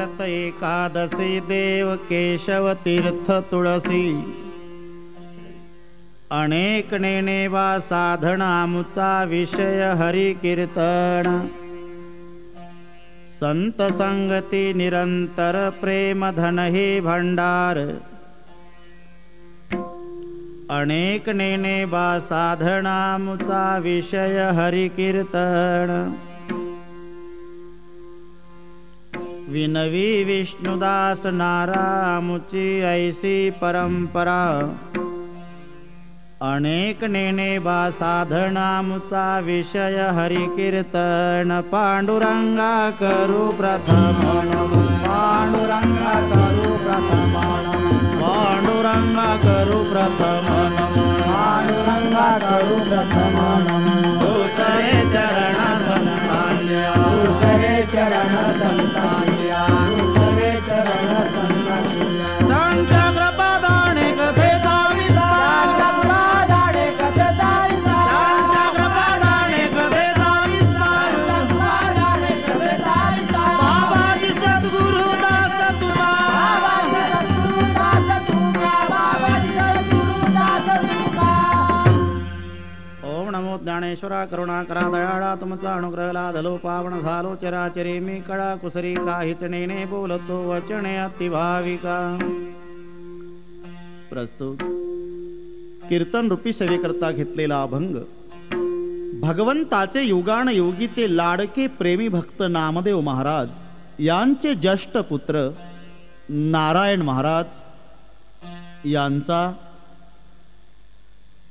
व्रत एकादशी देव केशव तीर्थ तुळसी अनेक नेनेवा साधनामुचा विषय हरि कीर्तन संत संगती निरंतर प्रेम धन हे भंडार अनेक नेनेवा साधनामुचा विषय हरि कीर्तन विनवी विष्णुदास नारामुची ऐसी परंपरा अनेक नेनेबा साधनामुचा विषय हरि कीर्तन पांडुरंगा करू प्रथम पांडुरंगा करू प्रथम पांडुरंगा करू प्रथम पांडुरंगा करू प्रथम दुसरे चरण संतान्या दुसरे चरण संतान्या दुसरे चरण संतान्या त्यांच्या कृपादाने कथेचा ज्ञानेश्वरा करुणाकरा दयाळा तुमचा अनुग्रह लाधलो पावन झालो चराचरी मी कळा कुसरी काहीच नेने बोलतो वचने अतिभाविका। प्रस्तुत कीर्तन रूपी सेवेकरता घेतलेला अभंग भगवंताचे युगान योगीचे लाडके प्रेमी भक्त नामदेव महाराज यांचे ज्येष्ठ पुत्र नारायण महाराज यांचा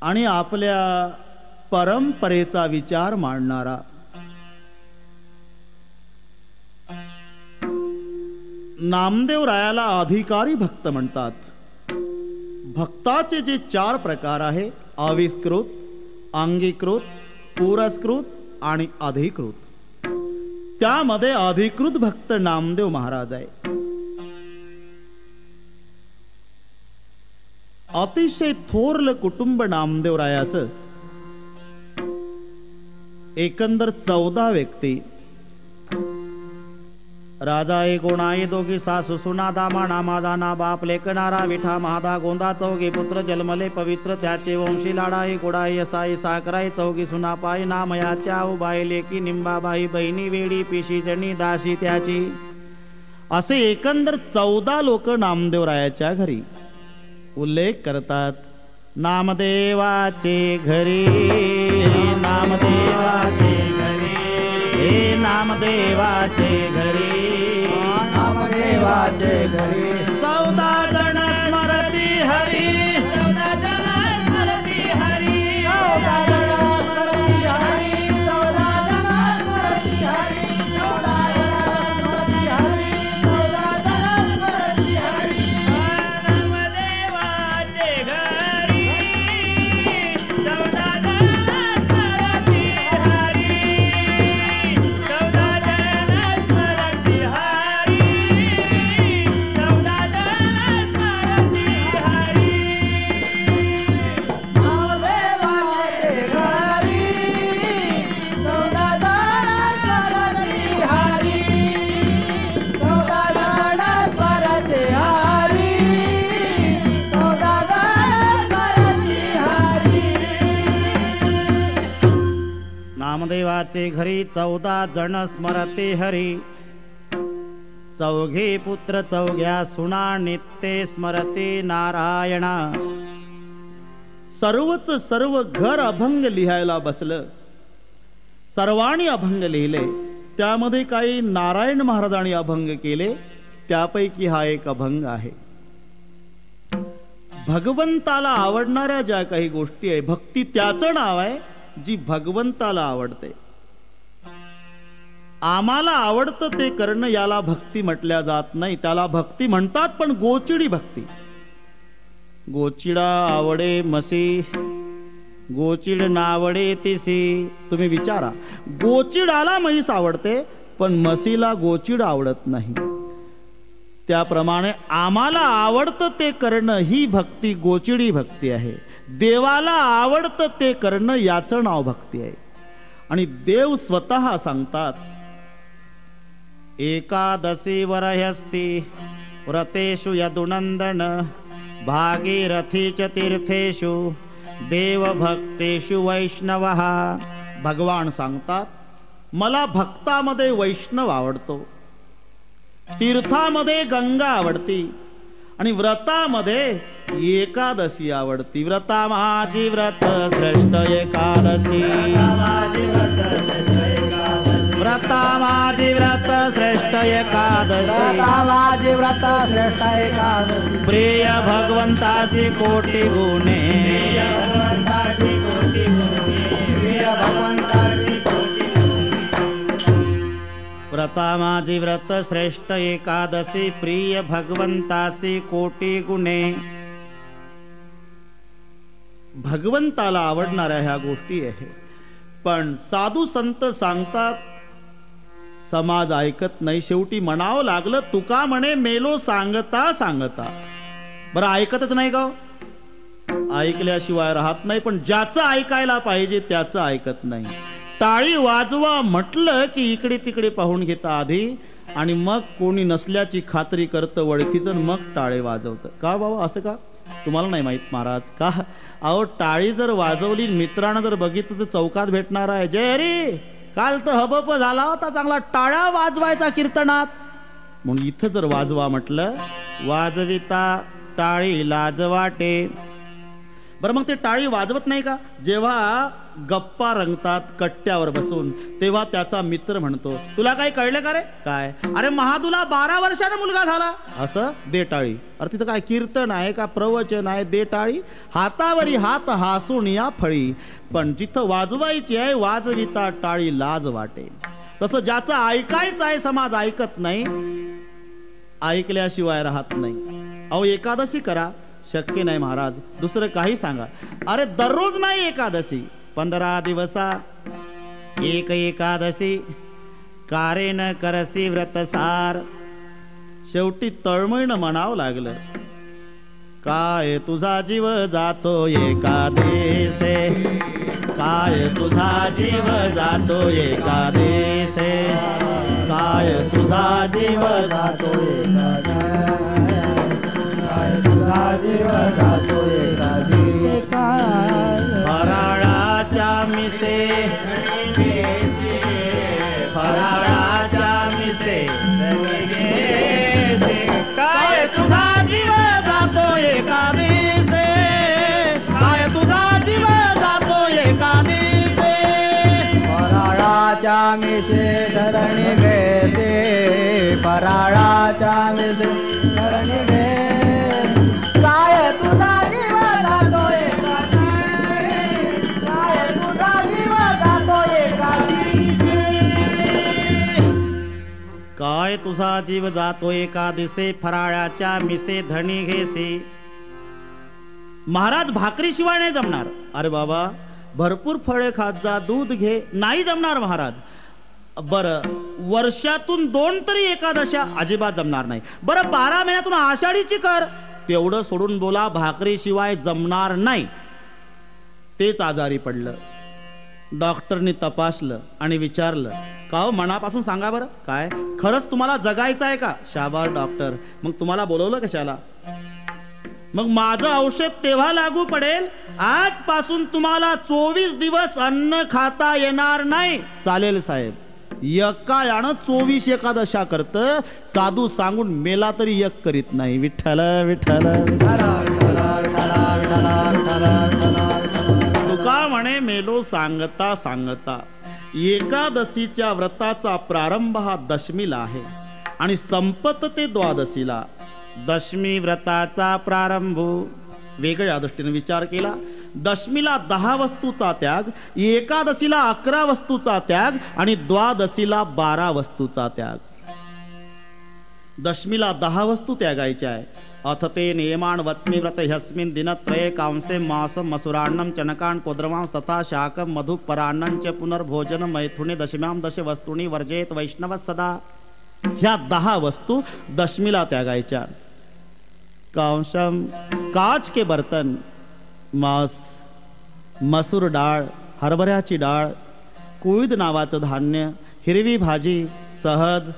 आणि आपल्या परंपरेचा विचार मांडणारा नामदेव रायाला अधिकारी भक्त म्हणतात। भक्ताचे जे 4 प्रकार आहे अविष्कृत, अंगीकृत, पुरस्कृत आणि अधिकृत, त्यामध्ये अधिकृत भक्त नामदेव महाराज आहे। अतिशय थोरलं कुटुंब नामदेव रायाचं एकंदर 14 व्यक्ती राजा एक गोणाई दोघी सासू सुना दामा नामा जाना बाप लेखनारा विठा महादा गोंदा चौघी पुत्र जन्मले पवित्र त्याचे वंशी लाडाई गोडाई असाई साकराई चौघी सुना पाई नामयाच्या उबाई लेकी निंबाबाई बहिणी वेडी पिशी जणी दासी त्याची असे एकंदर 14 लोक नामदेव रायाच्या घरी उल्लेख करतात। नामदेवाचे घरी नामदेवाचे घरी हे नामदेवाचे घरी नामदेवाचे घरी 14 जण स्मरती हरी 14 जण स्मरती हरी 14 जण स्मरती हरी 14 जण स्मरती हरी 14 जण स्मरती हरी 14 जण स्मरती हरी नामदेवाचे घरी 14 जण स्मरती हरी 14 जण स्मरती हरी 14 जण स्मरती हरी नामदेवाचे घरी 14 जण स्मरती हरी 14 जण स्मरती हरी 14 जण स्मरती हरी नामदेवाचे घरी 14 जण स्मरते हरी चौघे पुत्र चौघ्या सुना नित्य स्मरते नारायणा। सर्वच सर्व घर अभंग लिहायला बसलं, सर्वांनी अभंग लिहिले, त्यामध्ये काही नारायण महाराजांनी अभंग केले, त्यापैकी हा एक अभंग आहे। भगवंताला आवडणाऱ्या ज्या काही गोष्टी आहे, भक्ती त्याचं नाव आहे जी भगवंताला आवडते। आम्हाला आवडतं ते करणं याला भक्ती म्हटल्या जात नाही, त्याला भक्ती म्हणतात पण गोचिडी भक्ती। गोचिडा आवडे मसी गोचिड नावडे तिसी, तुम्ही विचारा गोचिडाला म्हैस आवडते पण म्हशीला गोचिड आवडत नाही। त्याप्रमाणे आम्हाला आवडतं ते करणं ही भक्ती गोचिडी भक्ती आहे। देवाला आवडतं ते करणं याचं नाव भक्ती आहे। आणि देव स्वतः सांगतात एकादशी वरह्यस्ति व्रतेषु यदुनंदन भागीरथी च तीर्थेषु देवभक्तेषु वैष्णवः. भगवान सांगतात मला भक्तामध्ये वैष्णव आवडतो, तीर्थामध्ये गंगा आवडती आणि व्रतामध्ये एकादशी आवडती. व्रता माझी व्रत श्रेष्ठ एकादशी, व्रता माझी व्रत श्रेष्ठ एकादशी, माझी व्रत श्रेष्ठ एकादशी. प्रिय भगवंतासी कोटी गुणे, व्रता माझी व्रत श्रेष्ठ एकादशी प्रिय भगवंतासी कोटी गुणे. भगवंताला आवडणाऱ्या ह्या गोष्टी आहे, पण साधू संत सांगतात समाज ऐकत नाही. शेवटी म्हणावं लागलं, तुका म्हणे मेलो सांगता सांगता. बरं ऐकतच नाही का? ऐकल्याशिवाय राहत नाही, पण ज्याचं ऐकायला पाहिजे त्याचं ऐकत नाही. टाळी वाजवा म्हटलं की इकडे तिकडे पाहून घेता आधी, आणि मग कोणी नसल्याची खात्री करतं ओळखीचं, मग टाळे वाजवतं. का बाबा असं का? तुम्हाला नाही माहित महाराज का? अहो टाळी जर वाजवली, मित्रांना जर बघितलं तर चौकात भेटणार आहे. जय हरी, काल तर हबप झाला होता चांगला, टाळ्या वाजवायचा कीर्तनात. म्हणून इथं जर वाजवा म्हटलं, वाजविता टाळी लाज वाटे. बरं मग ते टाळी वाजवत नाही का? जेव्हा गप्पा रंगतात कट्ट्यावर बसून, तेव्हा त्याचा मित्र म्हणतो, तुला काही कळलं का रे? काय? अरे महादूला 12 वर्षाने मुलगा झाला. असं? दे टाळी. अरे तिथं काय कीर्तन आहे का प्रवचन आहे? दे टाळी. हातावरी हात हासून या फळी, पण जिथं वाजवायची आहे वाजविता टाळी लाज वाटे. तसं ज्याचं ऐकायचं आहे समाज ऐकत नाही, ऐकल्याशिवाय राहत नाही. अहो एकादशी करा, शक्य नाही महाराज, दुसरं काही सांगा. अरे दररोज नाही एकादशी, 15 दिवसा एक एकादशी, कारे न करसी व्रतसार. शेवटी तळमळीनं म्हणावं लागलं, काय तुझा जीव जातो एकादशे, काय तुझा जीव जातो एकादशे, काय तुझा जीव जातो एकादशे, जीव जातो एकादशी. फराळाच्या मिसे, फराळाच्या मिसे, काय तुझा जीव जातो एकादशे, काय तुझा जीव जातो एकादशे. फराळाच्या मिसे धरणी घेसे, फराळाच्या मिसे धरणी घे, काय तुझा जीव जातो एकादशी, काय तुझा जीव जातो एकादशी. काय तुझा जीव जातो एकादशे, फराळाच्या मिसे धणी घेसे. महाराज भाकरी शिवाय नाही जमणार. अरे बाबा भरपूर फळे खात जा, दूध घे, नाही जमणार महाराज. बरं वर्षातून 2 तरी एकादशा, अजिबात जमणार नाही. बरं 12 महिन्यातून आषाढीची कर, तेवढं सोडून बोला भाकरी शिवाय जमणार नाही. तेच आजारी पडलं. डॉक्टरनी तपासलं आणि विचारलं, का हो मनापासून सांगा बरं, काय खरंच तुम्हाला जगायचं आहे का? शाबास डॉक्टर, मग तुम्हाला बोलवलं कशाला? मग माझं औषध तेव्हा लागू पडेल, आजपासून तुम्हाला 24 दिवस अन्न खाता येणार नाही. चालेल साहेब. एका यानं 24 एकादशा करत, साधू सांगून मेला तरी एक करीत नाही. विठ्ठल विठ्ठल. तुका म्हणे मेलो सांगता सांगता. एकादशीच्या व्रताचा प्रारंभ हा दशमीला आहे आणि संपत ते द्वादशीला. दशमी व्रताचा प्रारंभ वेगळ्या दृष्टीने विचार केला. दशमीला 10 वस्तूचा त्याग, एकादशीला 11 वस्तूचा त्याग आणि द्वादशीला 12 वस्तूचा त्याग. दशमीला 10 वस्तू त्यागायच्या आहे. अथ ते नियमान् वच्मि व्रत ह्यस्मिन् दिनत्रये कांसे मासं मसुरान्नं चनकान् कोद्रमांस तथा शाकं मधु परान्नं च पुनर्भोजन मैथुने दशम्यां 10 वस्तूनि वर्जेत वैष्णव सदा. ह्या 10 वस्तू दशमीला त्यागायच्या. कांशम काच के बर्तन, मांस, मसूर डाळ, हरभऱ्याची डाळ, कुळीद नावाचं धान्य, हिरवी भाजी, सहद,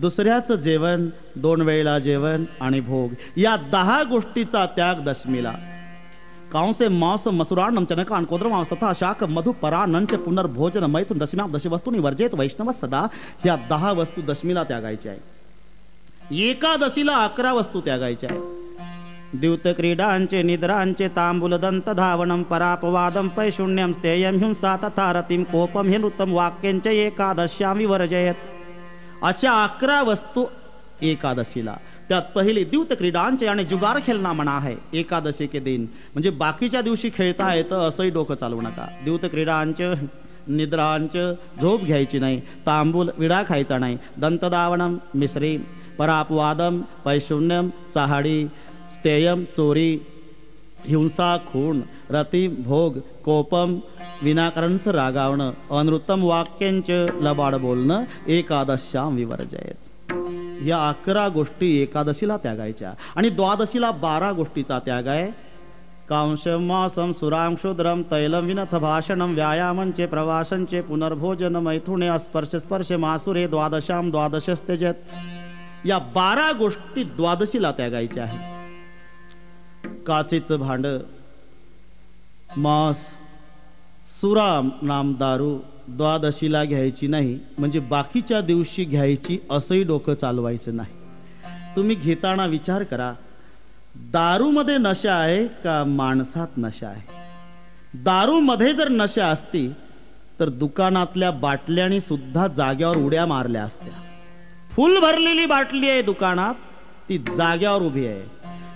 दुसऱ्याचं जेवण, 2 वेळेला जेवण आणि भोग, या 10 गोष्टीचा त्याग दशमीला. कांसे मांस मसुरान्नम चनकान कोद्रमांस तथा शाक मधु परानंच पुनर्भोजन मैथुन दशम्यां दशवस्तूनि वर्जेत वैष्णव सदा. ह्या 10 वस्तू दशमीला त्यागायच्या आहे. एकादशीला 11 वस्तू त्यागायच्या आहे. द्यूत क्रीडांचे निद्रांचे तांबूल दंत धावनम परापवादम पैशून्यम स्थेयम हिंसा तथा रतिम कोपम हे नृतम वाक्यांचे एकादश्याम विवर्जयत. अशा 11 वस्तू एकादशीला. त्यात पहिली द्यूत क्रीडांचे आणि जुगार खेळणं म्हणा आहे एकादशी के दिन. म्हणजे बाकीच्या दिवशी खेळता येतं असंही डोकं चालवू नका. द्यूत क्रीडांचे निद्रांचं झोप घ्यायची नाही, तांबूल विडा खायचा नाही, दंतदावनम मिश्री, परापवादम पैशून्यम चहाडी, स्थेयम चोरी, हिंसा खून, रती भोग, कोपम विनाकारणचं रागावणं, अनृतम वाक्यांचं लबाड बोलणं एकादश्याम विवर्जयत. या 11 गोष्टी एकादशीला त्यागायच्या. आणि द्वादशीला 12 गोष्टीचा त्याग आहे. कांशम मासम सुराम क्षुद्रम तैलम विनथ भाषणम व्यायामंचे प्रवासंचे पुनर्भोजन मैथुने अस्पर्श स्पर्श मासुरे द्वादशाम द्वादशस्त्यजत. या 12 गोष्टी द्वादशीला त्यागायच्या आहे. काचेचं भांड, मांस, सुरा नाम दारू द्वादशीला घ्यायची नाही. म्हणजे बाकीच्या दिवशी घ्यायची असंही डोकं चालवायचं नाही. तुम्ही घेताना विचार करा, दारूमध्ये नशा आहे का माणसात नशा आहे? दारूमध्ये जर नशा असती तर दुकानातल्या बाटल्यानी सुद्धा जाग्यावर उड्या मारल्या असत्या. फुल भरलेली बाटली आहे दुकानात, ती जाग्यावर उभी आहे,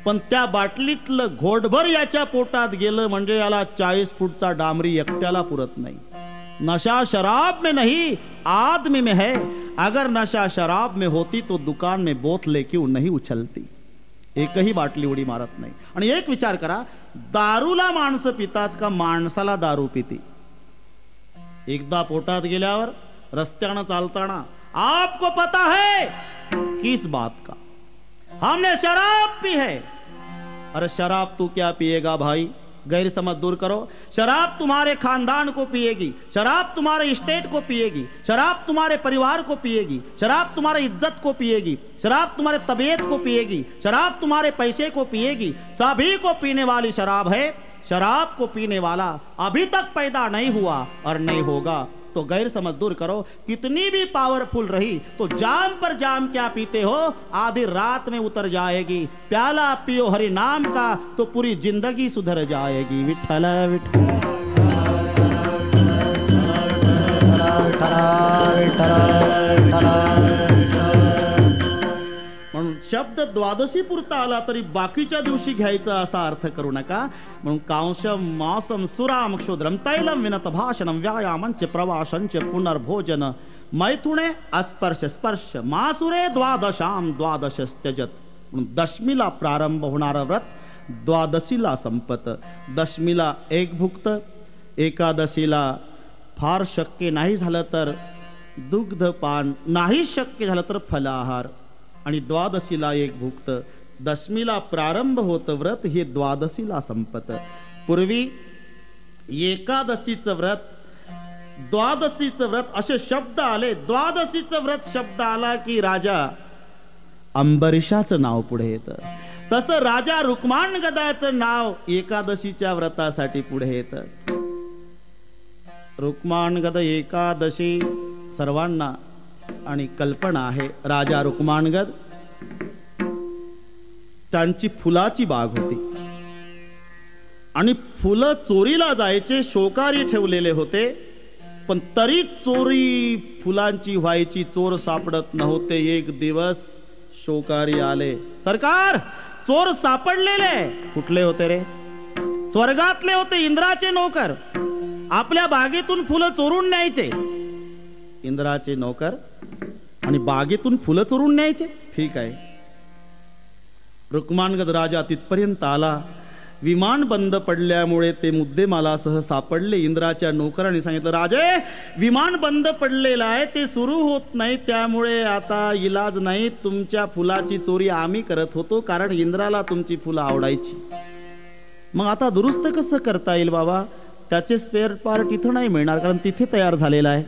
पण त्या बाटलीतलं घोटभर याच्या पोटात गेलं म्हणजे याला 40 फूटचा डांबरी एकट्याला पुरत नाही. नशा शराब में नहीं आदमी में है. अगर नशा शराब में होती तो दुकान में बोतलें क्यों नहीं उछलती. एकही बाटली उडी मारत नाही. आणि एक विचार करा, दारूला माणसं पितात का माणसाला दारू पिती? एकदा पोटात गेल्यावर रस्त्यानं चालताना आपको पता है किस बात का, हमने शराब पी है. अरे शराब तू क्या पिएगा भाई, गैर समझ दूर करो. शराब तुम्हारे खानदान को पिएगी, शराब तुम्हारे स्टेट को पिएगी, शराब तुम्हारे परिवार को पिएगी, शराब तुम्हारे इज्जत को पिएगी, शराब तुम्हारे तबीयत को पिएगी, शराब तुम्हारे पैसे को पिएगी. सभी को पीने वाली शराब है. शराब को पीने वाला अभी तक पैदा नहीं हुआ और नहीं होगा. तो गैर समझ दूर करो. कितनी भी पावरफुल रही तो जाम पर जाम क्या पीते हो, आधी रात में उतर जाएगी. प्याला पियो हरि नाम का तो पूरी जिंदगी सुधर जाएगी. विठ्ठल विठ्ठल म्हणून शब्द द्वादशी पुरता आला तरी बाकीच्या दिवशी घ्यायचा असा अर्थ करू नका. म्हणून कांशम मासम सुराम क्षुद्रम तैलम विनत भाषणम व्यायामंच प्रवासंच पुनर्भोजन मैथुने अस्पर्श स्पर्श मासुरे द्वादशाम द्वादशस्त्यजत. म्हणून दशमीला प्रारंभ होणारं व्रत द्वादशीला संपत. दशमीला एक भुक्त, एकादशीला फार शक्य नाही झालं तर दुग्धपान, नाही शक्य झालं तर फलाहार, आणि द्वादशीला एक भुक्त. दशमीला प्रारंभ होतं व्रत, हे द्वादशीला संपत. पूर्वी एकादशीचं व्रत, द्वादशीचं व्रत असे शब्द आले. द्वादशीचं व्रत शब्द आला की राजा अंबरीशाचं नाव पुढे येतं. तसं राजा रुक्माण गदाचं नाव एकादशीच्या व्रतासाठी पुढे येतं. रुक्माण गद एकादशी सर्वांना आणि कल्पना आहे. राजा रुक्माणगद, त्यांची फुलाची बाग होती आणि फुलं चोरीला जायचे, शोकारी ठेवलेले होते, पण तरी चोरी फुलांची व्हायची, चोर सापडत नव्हते. एक दिवस शोकारी आले. सरकार, चोर सापडलेले. कुठले होते रे? स्वर्गातले होते, इंद्राचे नोकर. आपल्या बागेतून फुलं चोरून न्यायचे. इंद्राचे नोकर आणि बागेतून फुलं चोरून न्यायचे. ठीक आहे. रुक्माणगद राजा तिथपर्यंत आला. विमान बंद पडल्यामुळे ते मुद्देमालासह सापडले. इंद्राच्या नोकरांनी सांगितलं, राजे विमान बंद पडलेलं आहे, ते सुरू होत नाही, त्यामुळे आता इलाज नाही. तुमच्या फुलाची चोरी आम्ही करत होतो कारण इंद्राला तुमची फुलं आवडायची. मग आता दुरुस्त कसं करता येईल बाबा? त्याचे स्पेअर पार्ट इथं नाही मिळणार कारण तिथे तयार झालेला आहे.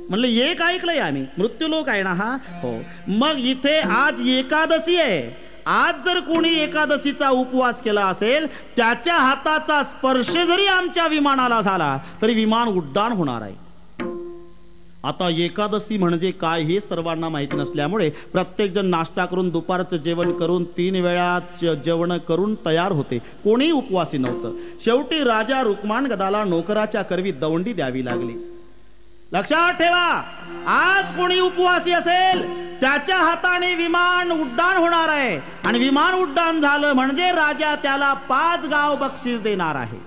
म्हणलं एक ऐकलंय आम्ही, मृत्यूलोक आहे ना हा. हो. मग इथे आज एकादशी आहे. आज जर कोणी एकादशीचा उपवास केला असेल, त्याच्या हाताचा स्पर्श जरी आमच्या विमानाला झाला तरी विमान उड्डाण होणार आहे. आता एकादशी म्हणजे काय हे सर्वांना माहिती नसल्यामुळे प्रत्येक जण नाश्ता करून दुपारचं जेवण करून 3 वेळा जेवण करून तयार होते. कोणीही उपवासी नव्हतं. शेवटी राजा रुक्माण गदाला नोकराच्या करवी दवंडी द्यावी लागली. लक्षात ठेवा, आज कोणी उपवासी असेल त्याच्या हाताने विमान उड्डाण होणार आहे आणि विमान उड्डाण झालं म्हणजे राजा त्याला 5 गाव बक्षीस देणार आहे.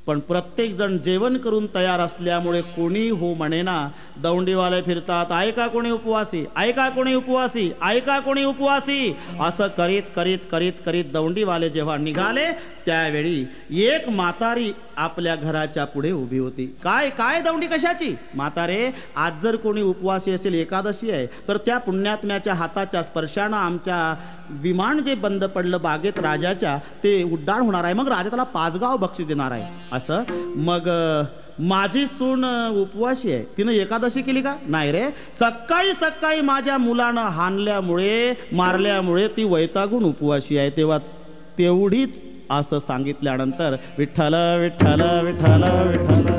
पण प्रत्येक जण जेवण करून तयार असल्यामुळे कोणी हो म्हणेना. दौंडीवाले फिरतात, ऐका कोणी उपवासी, ऐका कोणी उपवासी, ऐका कोणी उपवासी, असं करीत करीत करीत करीत दौंडीवाले जेव्हा निघाले त्यावेळी एक म्हातारी आपल्या घराच्या पुढे उभी होती. काय काय दौंडी कशाची? म्हातारे, आज जर कोणी उपवासी असेल, एकादशी आहे, तर त्या पुण्यात्म्याच्या हाताच्या स्पर्शानं आमच्या विमान जे बंद पडलं बागेत राजाच्या ते उड्डाण होणार आहे. मग राजा त्याला 5 गाव बक्षीस देणार आहे. असं मग माझी सून उपवासी आहे, तिनं एकादशी केली का? नाही रे, सकाळी सकाळी माझ्या मुलानं हाणल्यामुळे मारल्यामुळे ती वैतागून उपवासी आहे. तेव्हा तेवढीच असं सांगितल्यानंतर विठ्ठल विठ्ठल विठ्ठल विठ्ठल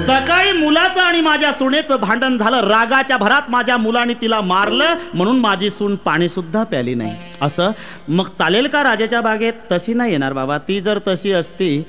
सकाळी मुलाचं आणि माझ्या सुनेचं भांडण झालं. रागाच्या भरात माझ्या मुलाने तिला मारलं म्हणून माझी सून पाणी सुद्धा प्याली नाही. असं मग चालेल का राजाच्या बागेत? तशी नाही येणार बाबा. ती जर तशी असती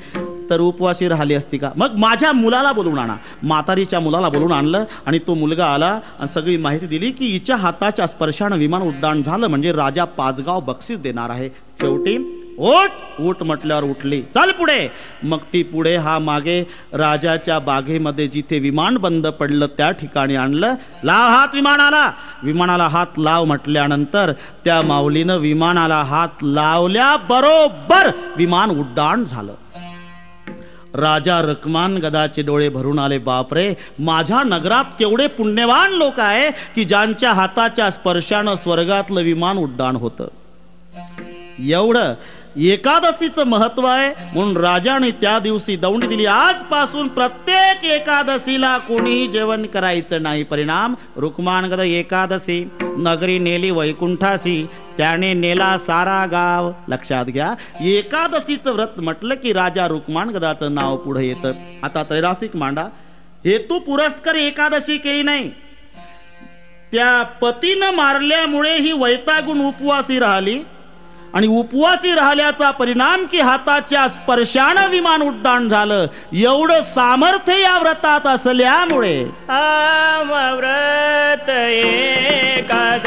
तर उपवासी राहिली असती का? मग माझ्या मुलाला बोलवून आणा. म्हातारीच्या मुलाला बोलवून आणलं आणि तो मुलगा आला आणि सगळी माहिती दिली की हिच्या हाताच्या स्पर्शानं विमान उड्डाण झालं म्हणजे राजा 5 गाव बक्षीस देणार आहे. शेवटी ओट ओट म्हटल्यावर उठली, चल पुढे. मग ती पुढे, हा मागे. राजाच्या बागेमध्ये जिथे विमान बंद पडलं त्या ठिकाणी आणलं. लाव हात विमानाला. विमानाला हात लाव म्हटल्यानंतर त्या माऊलीनं विमानाला हात लावल्या बरोबर विमान उड्डाण झालं. राजा रुक्माण गदाचे डोळे भरून आले. बापरे, माझ्या नगरात केवढे पुण्यवान लोक आहे की ज्यांच्या हाताच्या स्पर्शानं स्वर्गातलं विमान उड्डाण होतं. एवढं एकादशीचं महत्व आहे म्हणून राजाने त्या दिवशी दौंडी दिली. आजपासून प्रत्येक एकादशीला कोणीही जेवण करायचं नाही. परिणाम रुक्माण गदा एकादशी नगरी नेली वैकुंठासी, त्याने नेला सारा गाव. लक्षात घ्या, एकादशीचं व्रत म्हटलं की राजा रुक्माण गदाचं नाव पुढे येतं. आता त्रैरासिक मांडा. हेतू पुरस्कर एकादशी केली नाही, त्या पतीनं मारल्यामुळे ही वैतागून उपवासी राहिली आणि उपवासी राहिल्याचा परिणाम की हाताच्या स्पर्शानं विमान उड्डाण झालं. एवढं सामर्थ्य या व्रतात असल्यामुळे व्रत एकादशी,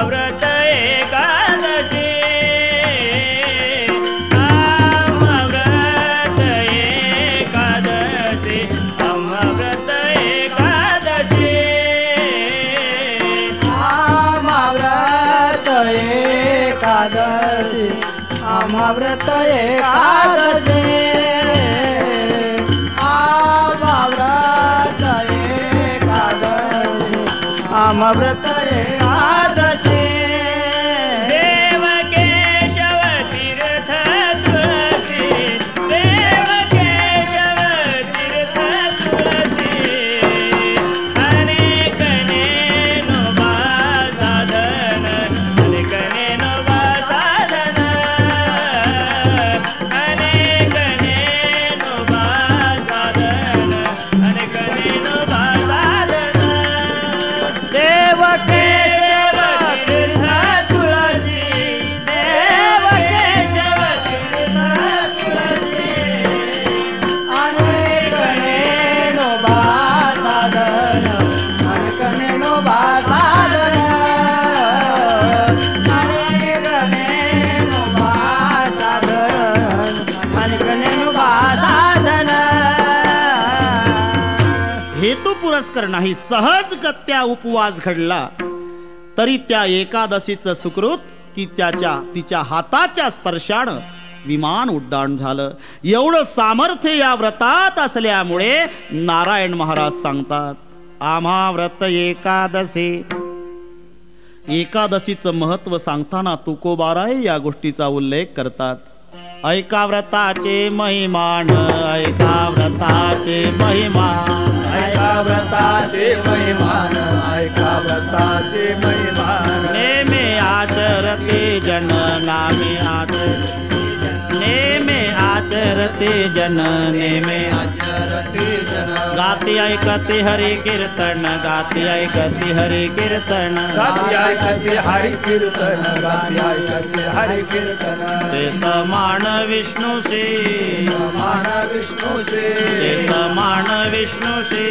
व्रत एकादशी, व्रत एकादशी, व्रत एकादशी, एकादशी, व्रत एकादशी, व्रत एकादशी, व्रत एकादशी. देव केशव तीर्थ तुळसी, देव केशव तीर्थ तुळसी, अनेक नेनोबा साधन, अनेक नेनोबा साधन, अनेक नेनोबा साधन, अनेक नेनोबा साधन. देव केशव तीर्थ तुळसी, देव केशव तीर्थ तुळसी, अनेक नेनोबा साधन, अनेक नेनोबा साधन, अनेक नेनोबा साधन, अनेक नेनोबा साधन. हेतू पुरस्कर नाही, सहजगत्या उपवास घडला तरी त्या एकादशीचं सुकृत की तिच्या हाताच्या स्पर्शानं विमान उड्डाण झालं. एवढं सामर्थ्य या व्रतात असल्यामुळे नारायण महाराज सांगतात, आम्हा व्रत एकादशी. एकादशीचं महत्व सांगताना तुकोबाराय या गोष्टीचा उल्लेख करतात. ऐका व्रताचे महिमान, ऐका व्रताचे महिमान, ऐका व्रताचे महिमान, ऐका व्रताचे महिमान. नेमे आचरते जन, नामे आचरते जन, नेमे आचरते जन, नेमे आचरते जन. गाती ऐकते हरी कीर्तन, गाती ऐकते हरी कीर्तन, गाती ऐकते हरी कीर्तन, गाती ऐकते हरी कीर्तन. ते समान विष्णुशी, समान विष्णुशी, ते समान विष्णुशी,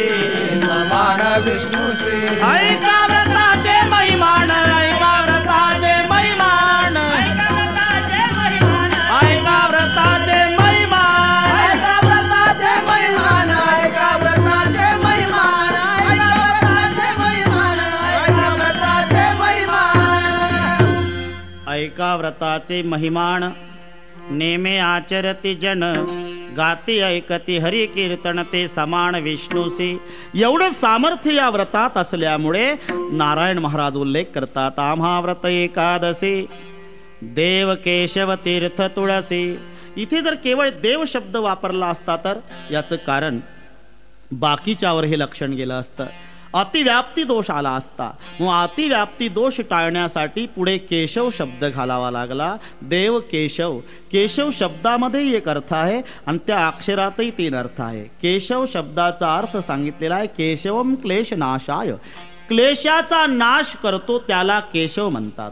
समान विष्णुशी. ऐका व्रताचे महिमान, ऐका व्रताचे महिमान, ऐका व्रताचे महिमान, ऐका व्रताचे महिमान. ऐका व्रताचे महिमान, ऐका व्रताचे महिमान, ऐका व्रताचे महिमान, ऐका व्रताचे महिमान. ऐका व्रताचे महिमान. नेमे आचरती जन, गाती ऐकती हरी कीर्तन, ते समान विष्णुसी. एवढं सामर्थ्य या व्रतात असल्यामुळे नारायण महाराज उल्लेख करतात, आम्हा व्रत एकादशी देव केशव तीर्थ तुळसी. इथे जर केवळ देव शब्द वापरला असता तर याचं कारण बाकीच्यावर हे लक्षण गेलं असतं, अतिव्याप्ती दोष आला असता. मग अतिव्याप्ती दोष टाळण्यासाठी पुढे केशव शब्द घालावा लागला. देव केशव. केशव शब्दामध्येही एक अर्थ आहे आणि त्या अक्षरातही 3 अर्थ आहे. केशव शब्दाचा अर्थ सांगितलेला आहे केशवम क्लेश नाशाय, क्लेशाचा नाश करतो त्याला केशव म्हणतात.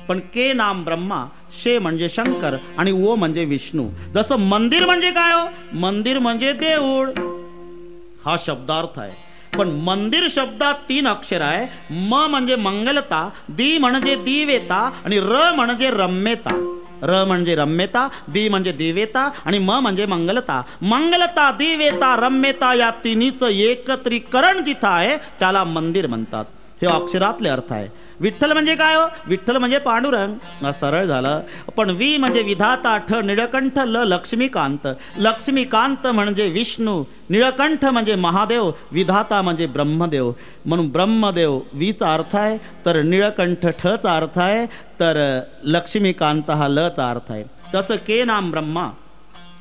पण के नाम ब्रह्मा, शे म्हणजे शंकर आणि ओ म्हणजे विष्णू. जसं मंदिर म्हणजे काय हो, मंदिर म्हणजे देऊळ हा शब्दार्थ आहे. पण मंदिर शब्दात 3 अक्षर आहे. म म्हणजे मंगलता, दी म्हणजे दिवेता आणि र म्हणजे रम्यता. र म्हणजे रम्यता, दी म्हणजे दिवेता आणि म म्हणजे मंगलता. मंगलता, दिवेता, रम्यता या तिन्हीचं एकत्रीकरण जिथं आहे त्याला मंदिर म्हणतात. हे अक्षरातले अर्थ आहे. विठ्ठल म्हणजे काय हो, विठ्ठल म्हणजे पांडुरंग, सरळ झालं. पण वी म्हणजे विधाता, ठ निळकंठ, ल लक्ष्मीकांत. लक्ष्मीकांत म्हणजे विष्णू, निळकंठ म्हणजे महादेव, विधाता म्हणजे ब्रह्मदेव. म्हणून ब्रह्मदेव वीचा अर्थ आहे, तर निळकंठ ठचा अर्थ आहे, तर लक्ष्मीकांत हा लचा अर्थ आहे. तसं के नाम ब्रह्मा,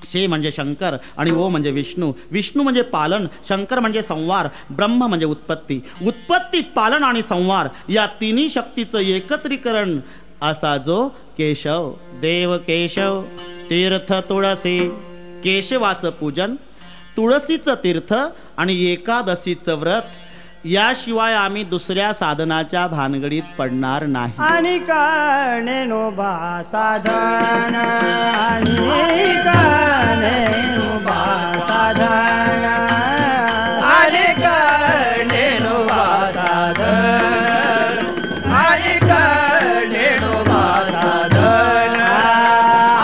शे म्हणजे शंकर आणि ओ म्हणजे विष्णू. विष्णू म्हणजे पालन, शंकर म्हणजे संवार, ब्रह्म म्हणजे उत्पत्ती. उत्पत्ती, पालन आणि संवार या तिन्ही शक्तीचं एकत्रीकरण असा जो केशव. देव केशव तीर्थ तुळसी. केशवाचं पूजन, तुळसीचं तीर्थ आणि एकादशीचं व्रत याशिवाय आम्ही दुसऱ्या साधनाच्या भानगडीत पडणार नाही. आणि कानेनोबा साधन, आणि कानेनोबा साधन, आणि कानेनोबा साधन, आणि कानेनोबा साधन,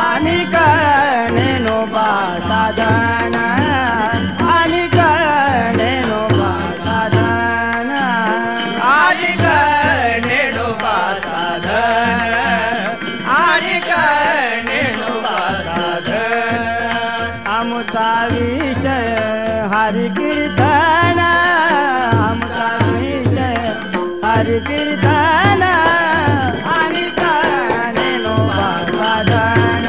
आणि कानेनोबा साधन, आणि कानेनोबा साधन, आणि कानेनोबा साधन, आणि कानेनोबा साधन. आमचा विषय हरि कीर्तन, आमचा विषय हरि कीर्तन, आणि कानेनोबा साधन,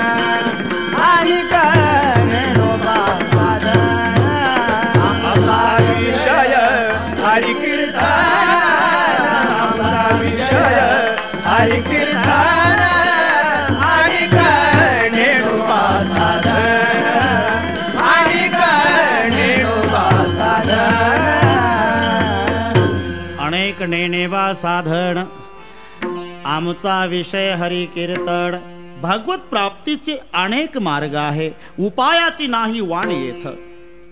आणि कानेनोबा साधन. आमचा विषय हरि कीर्तन, आमचा विषय हरि कीर्तन, आणि कानेनोबा साधन, आणि कानेनोबा साधन. अनेक नेनेवा साधन, आमचा विषय हरी कीर्तन. भगवत प्राप्तीचे अनेक मार्ग आहे, उपायाची नाही वाण येथ.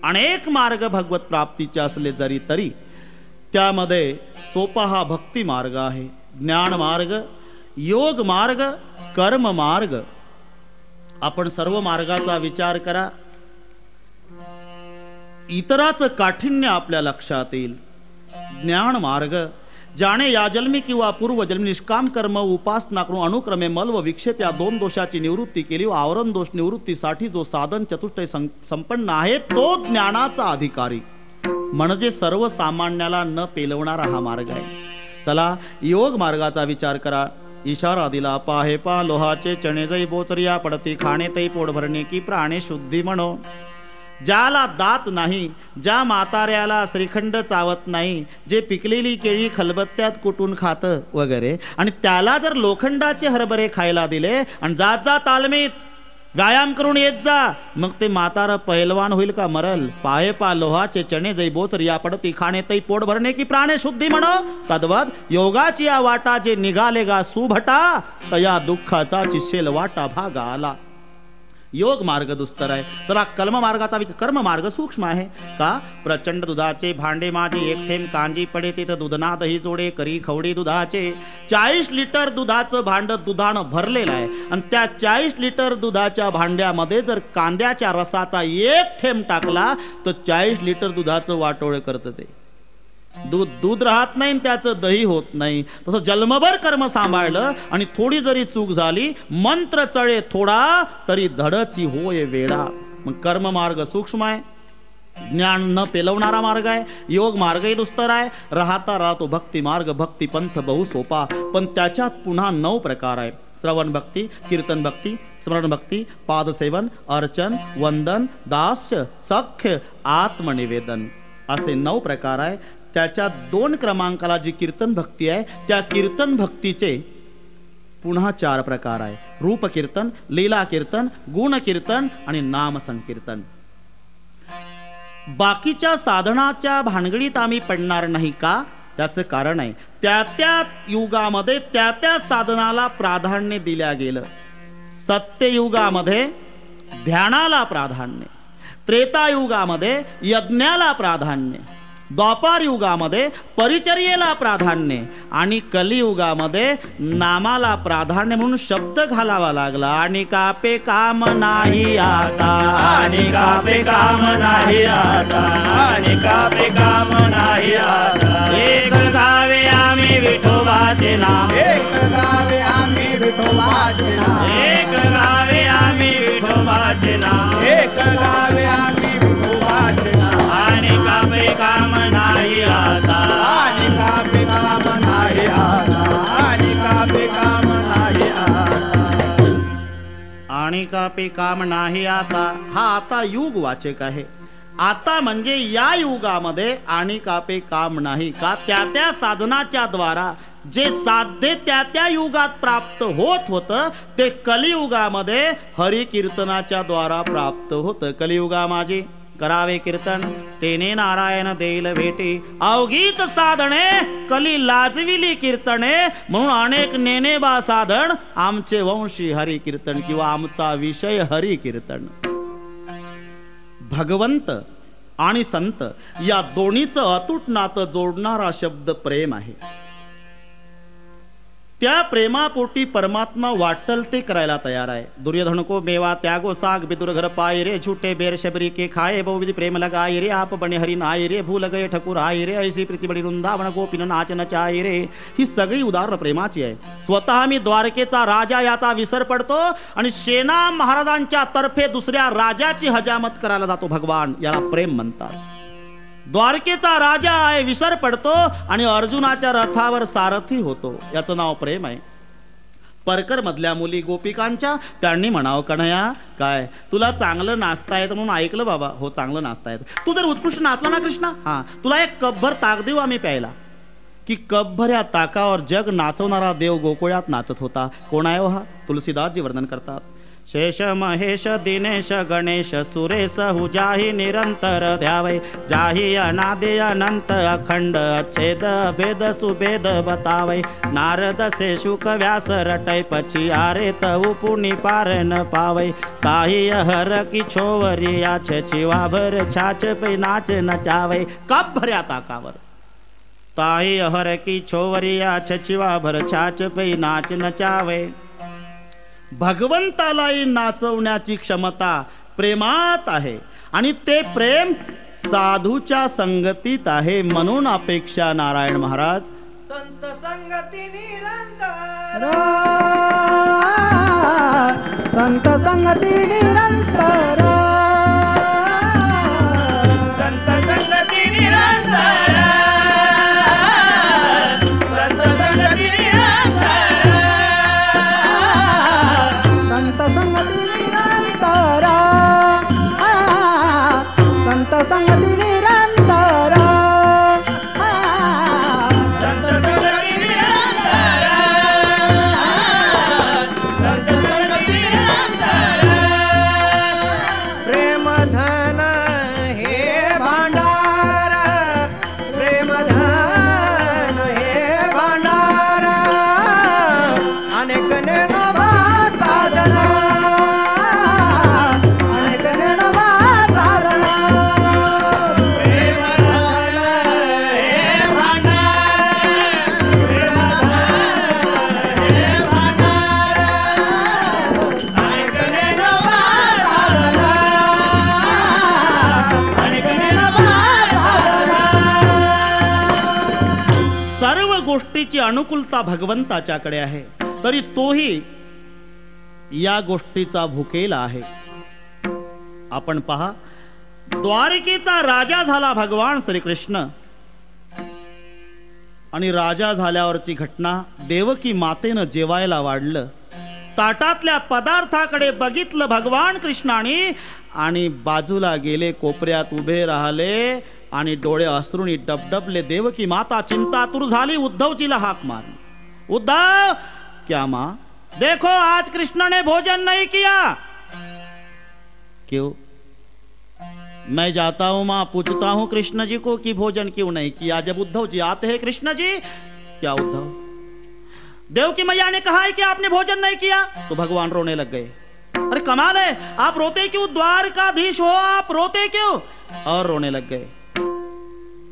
अनेक मार्ग भगवत प्राप्तीचे असले जरी तरी त्यामध्ये सोपा हा भक्ती मार्ग आहे. ज्ञान मार्ग, योग मार्ग, कर्म मार्ग. आपण सर्व मार्गाचा विचार करा, इतराचं काठिण्य आपल्या लक्षात येईल. ज्ञान मार्ग, ज्याने या जन्मी किंवा पूर्वजन्मी निष्काम कर्म उपासना करून अनुक्रमे मल व विक्षेप या दोन दोषाची निवृत्ती केली व आवरण दोष निवृत्तीसाठी जो साधन चतुष्टय संपन्न आहे तो ज्ञानाचा अधिकारी, म्हणजे सर्वसामान्याला न पेलवणारा हा मार्ग आहे. चला योग मार्गाचा विचार करा. इशारा दिला, पाहे पा लोहाचे चणे जै बोचरिया पडती, खाणे तै पोट भरणे की प्राणे शुद्धी म्हणो. ज्याला दात नाही, ज्या म्हाताऱ्याला श्रीखंड चावत नाही, जे पिकलेली केळी खलबत्त्यात कुटून खातं वगैरे, आणि त्याला जर लोखंडाचे हरभरे खायला दिले आणि जात जा तालमीत व्यायाम करून येत जा, मग ते म्हातारं पहिलवान होईल का मरल? पाहे पा लोहाचे चणे जै बोचर या पडती, खाणे तै पोट भरणे की प्राणे शुद्धी म्हणो. तद्वत योगाची या वाटा जे निघाले गा सुभटा, तया दुःखाचा चिशेल वाटा भागा आला. योग मार्ग दुस्तर आहे. चला कर्म मार्गाचा विचार. कर्म मार्ग सूक्ष्म आहे का? प्रचंड दुधाचे भांडे माझे, एक थेंब कांजी पडे तिथं दूधना दही जोडे, करी खवडी दुधाचे. 40 लिटर दुधाचं भांड दुधानं भरलेलं आहे आणि त्या 40 लिटर दुधाच्या भांड्यामध्ये जर कांद्याच्या रसाचा एक थेंब टाकला तर 40 लिटर दुधाचं वाटोळ करतं ते. दूध राहत नाही, त्याचं दही होत नाही. तसं जन्मभर कर्म सांभाळलं आणि थोडी जरी चूक झाली, मंत्र चळे थोडा तरी धडची होय वेळा. मग कर्म मार्ग सूक्ष्म आहे, ज्ञान न पेलवणारा मार्ग आहे. योग मार्गही दुस्तर आहे. राहता राहतो भक्ती मार्ग, भक्ती पंथ बहु सोपा, पण त्याच्यात पुन्हा 9 प्रकार आहे. श्रवण भक्ती, कीर्तन भक्ती, स्मरण भक्ती, पादसेवन, अर्चन, वंदन, दास्य, सख्य, आत्मनिवेदन असे 9 प्रकार आहे. त्याच्या 2 क्रमांकाला जी कीर्तन भक्ती आहे, त्या कीर्तन भक्तीचे पुन्हा 4 प्रकार आहे. रूप कीर्तन, लीला कीर्तन, गुण कीर्तन आणि नाम संकीर्तन. बाकीच्या साधनाच्या भानगडीत आम्ही पडणार नाही का? त्याचं कारण आहे, त्या त्या युगामध्ये त्या त्या साधनाला प्राधान्य दिल्या गेलं. सत्ययुगामध्ये ध्यानाला प्राधान्य, त्रेतायुगामध्ये यज्ञाला प्राधान्य, द्वापार युगामध्ये परिचर्येला प्राधान्य आणि कलियुगामध्ये नामाला प्राधान्य म्हणून शब्द घालावा लागला. आणि कापे काम नाही आता, आणि कापे काम नाही आता, आणि कापे काम नाही आता. एक गावे आम्ही विठोबाचे नाम, एक गावे आम्ही विठोबाचे नाम, एक गावे आम्ही विठोबाचे नाम, एक गावे आम्ही विठोबाचे नाम. आणि कापे काम नाही आता, आणि कापे काम नाही आता, आणि कापे काम नाही आता. आणि कापे काम नाही आता हा आता युग वाचक आहे. आता म्हणजे या युगामध्ये आणि कापे काम नाही का? त्या त्या साधनाच्या द्वारा जे साध्य त्या त्या युगात प्राप्त होत होतं ते कलियुगामध्ये हरी कीर्तनाच्या द्वारा प्राप्त होतं. कलियुगा माझी करावे कीर्तन, तेने नारायण देईल भेटी. अवघीच साधने कली लाजविली कीर्तने, म्हणून अनेक नेने बा साधन आमचे वंशी हरी कीर्तन किंवा आमचा विषय हरी कीर्तन. भगवंत आणि संत या दोन्हीचं अतूट नातं जोडणारा शब्द प्रेम आहे. त्या प्रेमापोटी परमात्मा वाटल ते करायला तयार आहे. दुर्योधन को मेवा त्यागो साग बिदुर घर पाए रे, झूठे बेर शबरी के खाए बहुविधि प्रेम लगाए रे. आप बने हरि नाय रे, भूल गए ठकुर आए रे, ऐसी प्रीती बडी वृंदावन गोपीन नाच नचाए रे. ही सगळी उदाहरणं प्रेमाची आहे. स्वतः मी द्वारकेचा राजा याचा विसर पडतो आणि सेना महाराजांच्या तर्फे दुसऱ्या राजाची हजामत करायला जातो भगवान, याला प्रेम म्हणतात. द्वारकेचा राजा आहे, विसर पडतो आणि अर्जुनाच्या रथावर सारथी होतो, याचं नाव प्रेम आहे. परकर मधल्या मुली गोपिकांच्या त्यांनी म्हणावं, कन्हैया काय तुला चांगलं नाचता येतं म्हणून ऐकलं बाबा. हो चांगलं नाचता येतं. तू जर उत्कृष्ट नाचला ना कृष्णा, हा तुला एक कपभर ताक देऊ आम्ही प्यायला. की कपभर या ताकावर जग नाचवणारा देव गोकुळात नाचत होता. कोण आहे हा? तुलसीदासजी वर्णन करतात. शेष महेश दिनेश गणेश सुरेश हुजाही निरंतर ध्यावे, जाही अनादि अनंत अखंड अच्छेद भेद सुभेद बतावे. नारद से शुक व्यास रटै पछी आरे तहु पुनि पार न पावे. ताही हर की छोवरी आछ चिवा भर छाछ पे नाच नचावे. कप भर्या ताकावर ताही हर की छोवरी आछ चिवा भर छाछ पे नाच नचावे. भगवंतालाही नाचवण्याची क्षमता प्रेमात आहे आणि ते प्रेम साधूच्या संगतीत आहे. म्हणून अपेक्षा नारायण महाराज संगती निरंतर संत संगती निरंतर संत संगती निरंतर संत संगती निरंतर संत संगती निरंतर संत संगती निरंतर संत संगती निरंतर संत संगती निरंतर प्रेम धन हे भांडार प्रेम धन हे भांडार अनेक नेनोबा साधना अनेक नेनोबा साधना प्रेम धन हे भांडार प्रेम धन हे भांडार अनेक नेनोबा साधना अनेक नेनोबा साधना सर्व गोष्टीची अनुकूलता भगवंताच्याकडे आहे, तरी तोही या गोष्टीचा भुकेला आहे. आपण पहा, द्वारकेचा राजा झाला भगवान श्रीकृष्ण, आणि राजा झाल्यावरची घटना, देवकी मातेनं जेवायला वाढलं, ताटातल्या पदार्थाकडे बघितलं भगवान कृष्णाने आणि बाजूला गेले, कोपऱ्यात उभे राहिले आणि डोळे अश्रूंनी डबडबले. देवकी माता चिंतातुर झाली, उद्धवजीला हाक मारली. उद्धव, क्या माँ? देखो आज कृष्ण ने भोजन नहीं किया. क्यों? मैं जाता हूं मां, पूछता हूं कृष्ण जी को कि भोजन क्यों नहीं किया. जब उद्धव जी आते हैं, कृष्ण जी. क्या उद्धव? देवकी मैया ने कहा है कि आपने भोजन नहीं किया. तो भगवान रोने लग गए. अरे कमाल है, आप रोते क्यों? द्वारकाधीश हो आप, रोते क्यों? और रोने लग गए.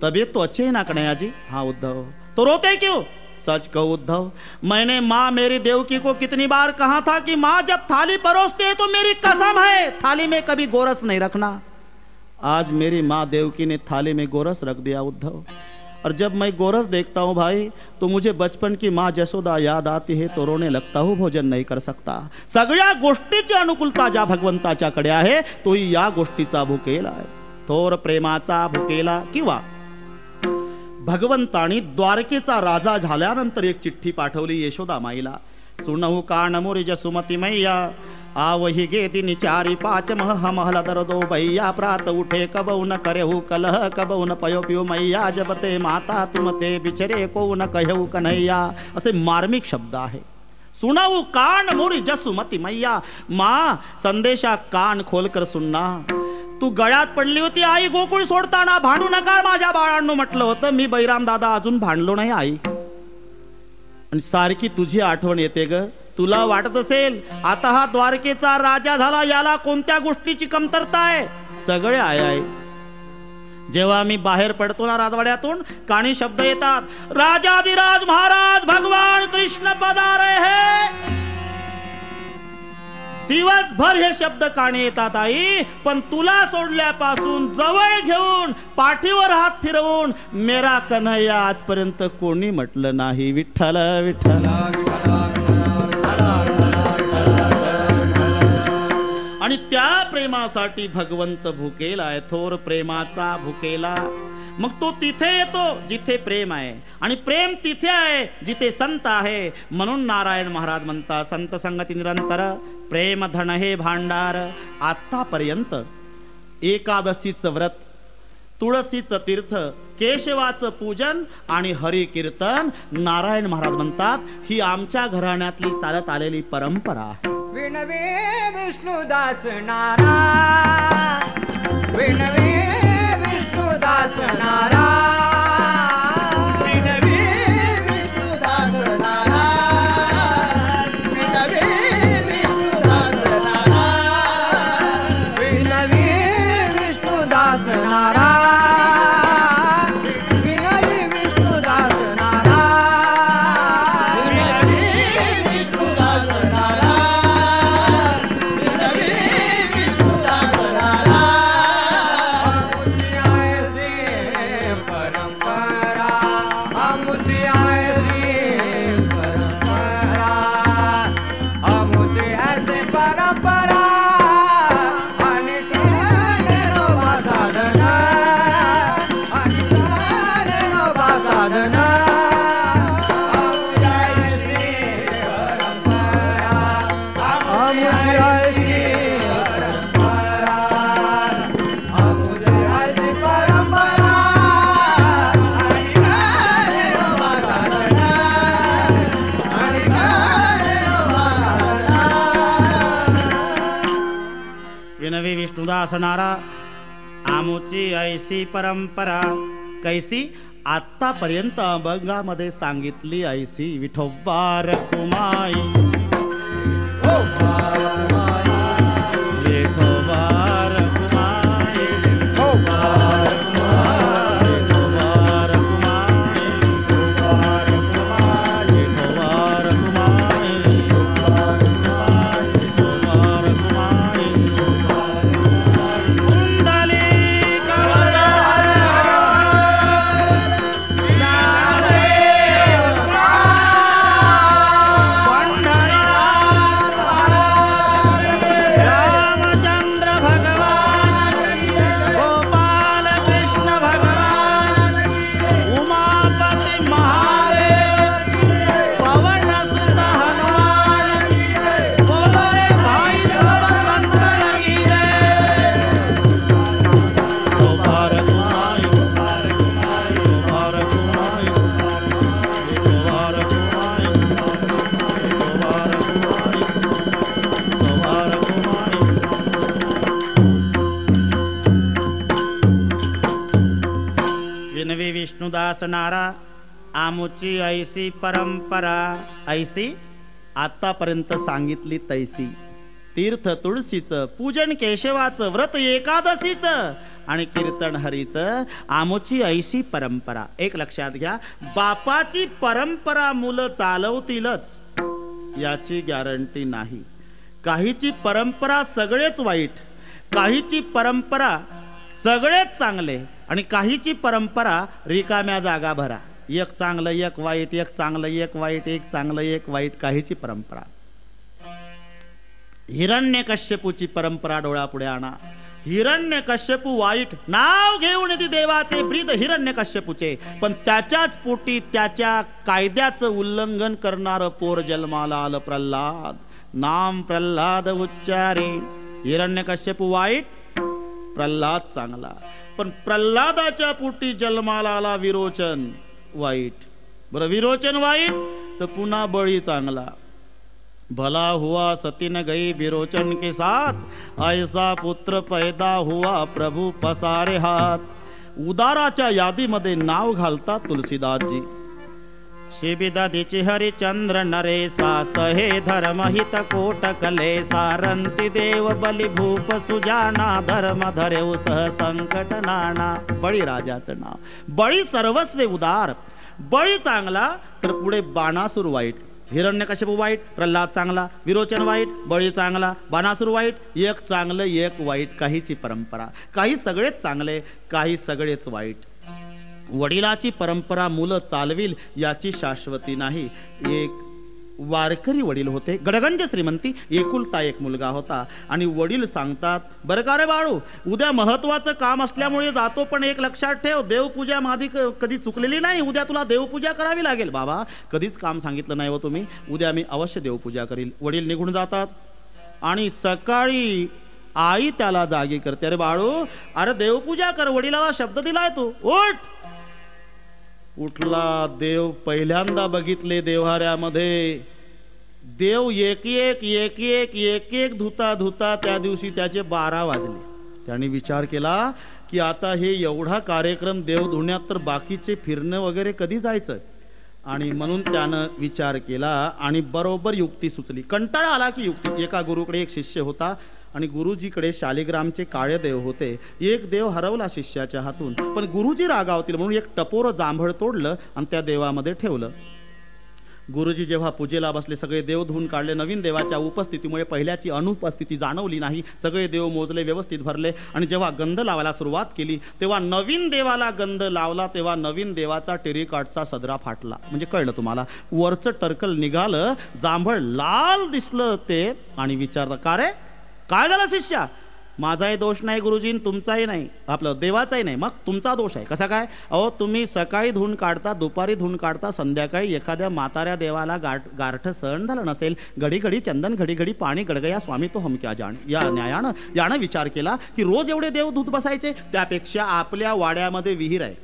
तबीयत तो अच्छी है ना कन्हैया जी? हाँ उद्धव. तो रोते क्यों? सच कहो उद्धव, मैंने माँ मेरी देवकी को कितनी बार कहा था कि माँ जब थाली परोसते हैं तो मेरी कसम है थाली में कभी गोरस नहीं रखना. आज मेरी माँ देवकी ने थाली में गोरस रख दिया उद्धव, और जब मैं गोरस देखता हूँ भाई, तो मुझे बचपन की माँ जसोदा याद आती है, तो रोने लगता हूँ, भोजन नहीं कर सकता. सगळ्या गोष्टीची अनुकूलता ज्या भगवंताच्याकडे आहे, तोही या गोष्टीचा भुकेला आहे. थोर प्रेमाचा भुकेला. किंवा भगवंतानी द्वारकेचा राजा झाल्यानंतर एक चिठ्ठी पाठवली यशोदा माईला. सुनहु कान मोरिज सुमती मैया आवही गेती निचारी पाच मह महला दरदो भैया प्रात उठे कबऊ न करेहु कलह कबऊ न पयो पियो मैया जब ते माता तुम ते बिछरे को न कहू कन्हैया. असे मार्मिक शब्द आहे. सुनहु कान मोरिज सुमती मैया, मां संदेशा कान खोलकर सुनना. तू गळ्यात पडली होती आई गोकुळ सोडताना, भांडू नका माझ्या बाळांनो म्हटलं होतं. मी बैराम दादा अजून भांडलो नाही आई, आणि सारखी तुझी आठवण येते ग. तुला वाटत असेल आता हा द्वारकेचा राजा झाला, याला कोणत्या गोष्टीची कमतरता आहे? सगळे आहे. जेव्हा मी बाहेर पडतो ना राजवाड्यातून, कानी शब्द येतात, राजाधिराज महाराज भगवान कृष्ण पधारे है. दिवसभर हे शब्द कानी येतात आई, पण तुला सोडल्यापासून जवळ घेऊन पाठीवर हात फिरवून मेरा कन्हैया आजपर्यंत कोणी म्हटलं नाही. विठ्ठल विठ्ठल. आणि त्या प्रेमासाठी भगवंत भुकेला आहे, थोर प्रेमाचा भुकेला. मग तो तिथे येतो जिथे प्रेम आहे, आणि प्रेम तिथे आहे जिथे संत आहे. म्हणून नारायण महाराज म्हणतात, संत संगती निरंतर प्रेम धन हे भांडार. आतापर्यंत एकादशीचं व्रत, तुळशीचं तीर्थ, केशवाचं पूजन आणि हरी कीर्तन, नारायण महाराज म्हणतात, ही आमच्या घराण्यातली चालत आलेली परंपरा आहे. विनवे विष्णुदास नारा, विनवे विष्णुदास नारा, विनवे विष्णुदास नारा, विनवे विष्णुदास नारा, विनवे विष्णुदास नारा, विनवे विष्णुदास नारा, विनवे विष्णुदास नारा, विनवे विष्णुदास नारा. विनवी विष्णुदास नारा आमुची ऐसी परंपरा कैसी आतापर्यंत अभंगामध्ये सांगितली ऐसी विठोबा रखुमाई विठोबा रखुमाई विष्णुदास नारा आमुची ऐसी परंपरा ऐसी आतापर्यंत सांगितली तैसी तीर्थ तुळशीचं पूजन केशवाचं व्रत एकादशीचं आणि कीर्तन हरीचं आमुची ऐशी परंपरा. एक लक्षात घ्या, बापाची परंपरा मुलं चालवतीलच याची गॅरंटी नाही. काहीची परंपरा सगळेच वाईट, काहीची परंपरा सगळेच चांगले आणि काहीची परंपरा रिकाम्या जागा भरा. एक चांगलं एक वाईट, एक चांगलं एक वाईट, एक चांगलं एक वाईट, काहीची परंपरा. हिरण्यकश्यपूची परंपरा डोळ्यापुढे आणा. हिरण्यकश्यपू वाईट नाव घेऊन येते देवाचे ब्रीद हिरण्यकश्यपूचे, पण त्याच्याच पोटी त्याच्या कायद्याचं उल्लंघन करणारं पोर जन्माला आलं प्रल्हाद. नाम प्रल्हाद उच्चारे. हिरण्यकश्यपू वाईट, प्रल्हाद चांगला. पण प्रल्हादाच्या पोटी जन्माला आला विरोचन वाईट. बरं, विरोचन वाईट तर पुन्हा बळी चांगला. भला हुआ सती न गई विरोचन के साथ, ऐसा पुत्र पैदा हुआ प्रभु पसारे हात. उदाराच्या यादीमध्ये नाव घालतात तुलसीदासजी. शिबिदधीची हरिचंद्र नरेसा, सहे धर्महित कोट कलेसा. रंती देव बली भूप सुजाना, धर्म धरेव सह संकट नाना. बळी राजाचं नाव. बळी सर्वस्वे उदार, बळी चांगला तर पुढे बाणासूर वाईट. हिरण्यकश्यप वाईट, प्रल्हाद चांगला. विरोचन वाईट, बळी चांगला, बाणासूर वाईट. एक चांगलं एक वाईट, काहीची परंपरा. काही सगळेच चांगले, काही सगळेच वाईट. वडिलाची परंपरा मुलं चालविल याची शाश्वती नाही. एक वारकरी वडील होते, गडगंज श्रीमंती, एकुलता एक मुलगा होता. आणि वडील सांगतात, बरं का रे बाळू, उद्या महत्वाचं काम असल्यामुळे जातो, पण एक लक्षात ठेव, देवपूजा माझी कधी चुकलेली नाही. उद्या तुला देवपूजा करावी लागेल. बाबा, कधीच काम सांगितलं नाही हो तुम्ही, उद्या मी अवश्य देवपूजा करील. वडील निघून जातात आणि सकाळी आई त्याला जागी करते. अरे बाळू, अरे देवपूजा कर, वडिलाला शब्द दिलाय तू, उठ. उठला. देव पहिल्यांदा बघितले देव्हाऱ्यामध्ये. देव एक एक एक एक एक एक धुता धुता त्या दिवशी त्याचे 12 वाजले. त्याने विचार केला की आता हे एवढा कार्यक्रम देव धुण्यात तर बाकीचे फिरणं वगैरे कधी जायचं. आणि म्हणून त्यानं विचार केला आणि बरोबर युक्ती सुचली. कंटाळा आला की युक्ती. एका गुरुकडे एक शिष्य होता आणि गुरुजीकडे शालिग्रामचे काळे देव होते. एक देव हरवला शिष्याच्या हातून, पण गुरुजी रागावतील म्हणून एक टपोरं जांभळ तोडलं आणि त्या देवामध्ये ठेवलं. गुरुजी जेव्हा पूजेला बसले, सगळे देव धुवून काढले. नवीन देवाच्या उपस्थितीमुळे पहिल्याची अनुपस्थिती जाणवली नाही. सगळे देव मोजले, व्यवस्थित भरले आणि जेव्हा गंध लावायला सुरुवात केली तेव्हा नवीन देवाला गंध लावला तेव्हा नवीन देवाचा टेरिकॉटचा सदरा फाटला. म्हणजे कळलं तुम्हाला, वरचं टर्कल निघालं, जांभळ लाल दिसलं ते. आणि विचारलं, का रे, काय झालं शिष्या? माझाही दोष नाही गुरुजी, तुमचाही नाही, आपलं देवाचाही नाही. मग तुमचा दोष आहे. कसा काय? अहो, तुम्ही सकाळी धुवून काढता, दुपारी धुवून काढता, संध्याकाळी एखाद्या म्हाताऱ्या देवाला गारठ सहन झालं नसेल, घडी घडी चंदन, घडी घडी पाणी गडगया, स्वामी तो हम क्या जाणे. या न्यायानं यानं विचार केला की रोज एवढे देव धुत बसायचे, त्यापेक्षा आपल्या वाड्यामध्ये विहीर आहे.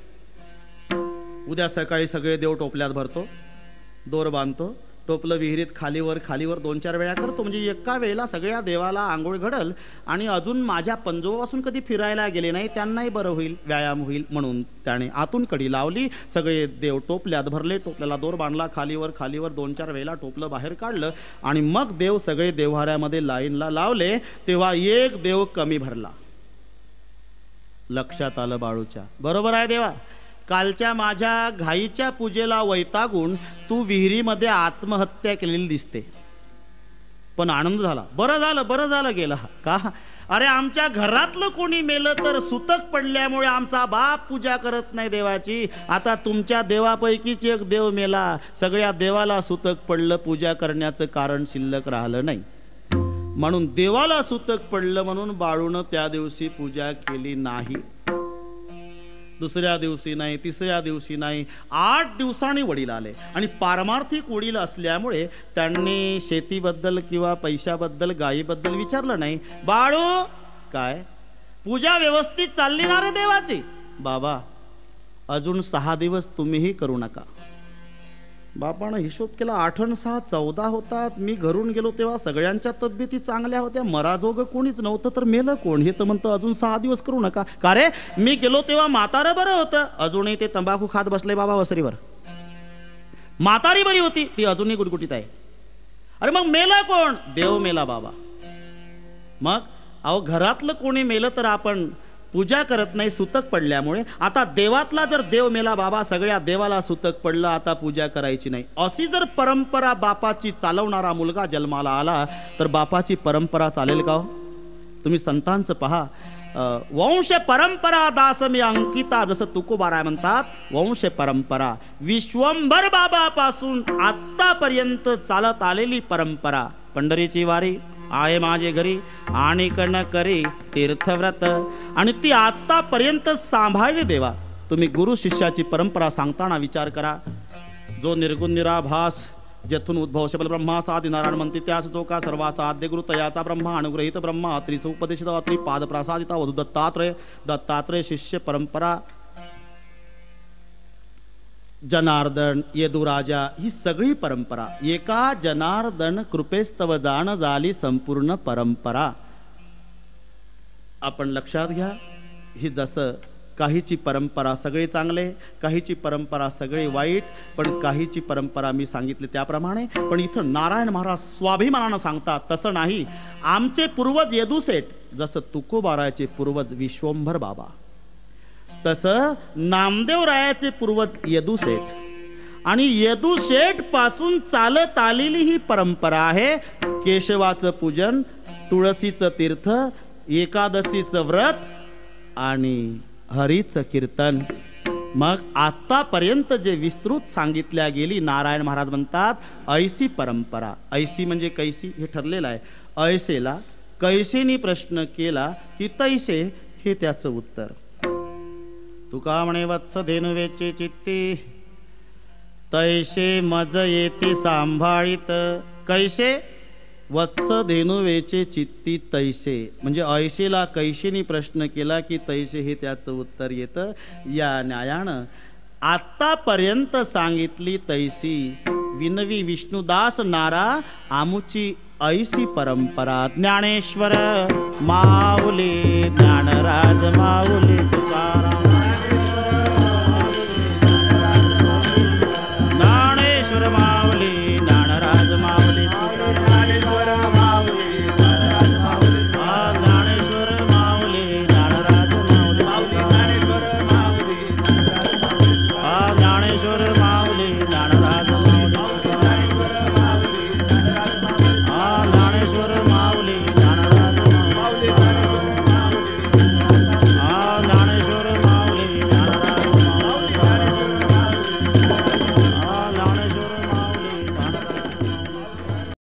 उद्या सकाळी सगळे देव टोपल्यात भरतो, दोर बांधतो, टोपलं विहिरीत खालीवर खालीवर 2-4 वेळा करतो, म्हणजे एका वेळेला सगळ्या देवाला आंघोळ घडल आणि अजून माझ्या पंजोबापासून कधी फिरायला गेले नाही त्यांनाही बरं होईल, व्यायाम होईल म्हणून त्याने आतून कडी लावली. सगळे देव टोपल्यात भरले, टोपल्याला दोर बांधला, खालीवर खालीवर 2-4 वेळेला टोपलं बाहेर काढलं आणि मग देव सगळे देव्हाऱ्यामध्ये लाईनला लावले. तेव्हा एक देव कमी भरला. लक्षात आलं बाळूच्या, बरोबर आहे देवा, कालच्या माझ्या घाईच्या पूजेला वैतागून तू विहिरीमध्ये आत्महत्या केलेली दिसते. पण आनंद झाला, बरं झालं गेला का. अरे आमच्या घरातलं कोणी मेलं तर सुतक पडल्यामुळे आमचा बाप पूजा करत नाही देवाची. आता तुमच्या देवापैकीच एक देव मेला, सगळ्या देवाला सुतक पडलं, पूजा करण्याचं कारण शिल्लक राहिलं नाही. म्हणून देवाला सुतक पडलं म्हणून बाळूनं त्या दिवशी पूजा केली नाही. दुसऱ्या दिवशी नाही, तिसऱ्या दिवशी नाही, 8 दिवसांनी वडील आले आणि पारमार्थिक वडील असल्यामुळे त्यांनी शेतीबद्दल किंवा पैशाबद्दल गायीबद्दल विचारलं नाही. बाळू काय पूजा व्यवस्थित चालली ना रे देवाची. बाबा अजून 6 दिवस तुम्हीही करू नका. बापानं हिशोब केला, 8 आणि 6 14 होतात. मी घरून गेलो तेव्हा सगळ्यांच्या तब्येती चांगल्या होत्या, मराजोग कोणीच नव्हतं, तर मेलं कोण. हे तर म्हणतं अजून 6 दिवस करू नका. का रे मी गेलो तेव्हा म्हातारं बरं होतं, अजूनही ते तंबाखू खात बसले बाबा वसरीवर. म्हातारी बरी होती, ती अजूनही गुटगुटीत आहे. अरे मग मेला कोण. देव मेला बाबा. मग अहो घरातलं कोणी मेलं तर आपण पूजा करत नाही सुतक पडल्यामुळे. आता देवातला जर देव मेला बाबा, सगळ्या देवाला सुतक पडलं, आता पूजा करायची नाही. अशी जर परंपरा बापाची चालवणारा मुलगा जन्माला आला तर बापाची परंपरा चालेल का हो. तुम्ही संतांचं पहा, वंश परंपरा दास मी अंकिता, जसं तुकोबाराय म्हणतात, वंश परंपरा विश्वंभर बाबापासून आतापर्यंत चालत आलेली परंपरा. पंढरीची वारी आहे माझे घरी आणि कण करी तीर्थव्रत, आणि ती आतापर्यंत सांभाळली देवा. तुम्ही गुरु शिष्याची परंपरा सांगताना विचार करा. जो निर्गुण निराभास जेथून उद्भव शबल ब्रह्मा साधी नारायण म्हणते त्यास जो का सर्वासाध्य गुरु तयाचा ब्रह्मा अनुग्रहित ब्रह्मा त्रिस उपदेशित त्रि पाद प्रसादिता वधू दत्तात्रय शिष्य परंपरा जनार्दन यदुराजा, ही सगळी परंपरा एका जनार्दन कृपेस्तव जाण झाली संपूर्ण परंपरा. आपण लक्षात घ्या, ही जसं काहीची परंपरा सगळे चांगले, काहीची परंपरा सगळे वाईट, पण काहीची परंपरा मी सांगितली त्याप्रमाणे. पण इथं नारायण महाराज स्वाभिमानानं सांगतात तसं नाही. आमचे पूर्वज यदुसेठ, जसं तुकोबारायचे पूर्वज विश्वंभर बाबा, तसं नामदेवरायाचे पूर्वज यदुसेठ, आणि यदुसेठ पासून चालत आलेली ही परंपरा आहे. केशवाचं पूजन, तुळशीचं तीर्थ, एकादशीचं व्रत आणि हरीचं कीर्तन. मग आतापर्यंत जे विस्तृत सांगितल्या गेली, नारायण महाराज म्हणतात ऐसी परंपरा. ऐसी म्हणजे कैसी हे ठरलेलं आहे. ऐसेला कैसेनी प्रश्न केला की तैसे हे त्याचं उत्तर. तुका म्हणे वत्स धेनुवेचे चित्ती, तैसे मज येते सांभाळीत. कैसे वत्स धेनुवेचे चित्ती तैसे, म्हणजे ऐसेला कैसेनी प्रश्न केला की तैसे हे त्याचं उत्तर येतं. या न्यायानं आतापर्यंत सांगितली तैसी विनवी विष्णुदास नारा आमुची ऐसी परंपरा. ज्ञानेश्वर माऊली ज्ञानराज माऊली तुकाराम.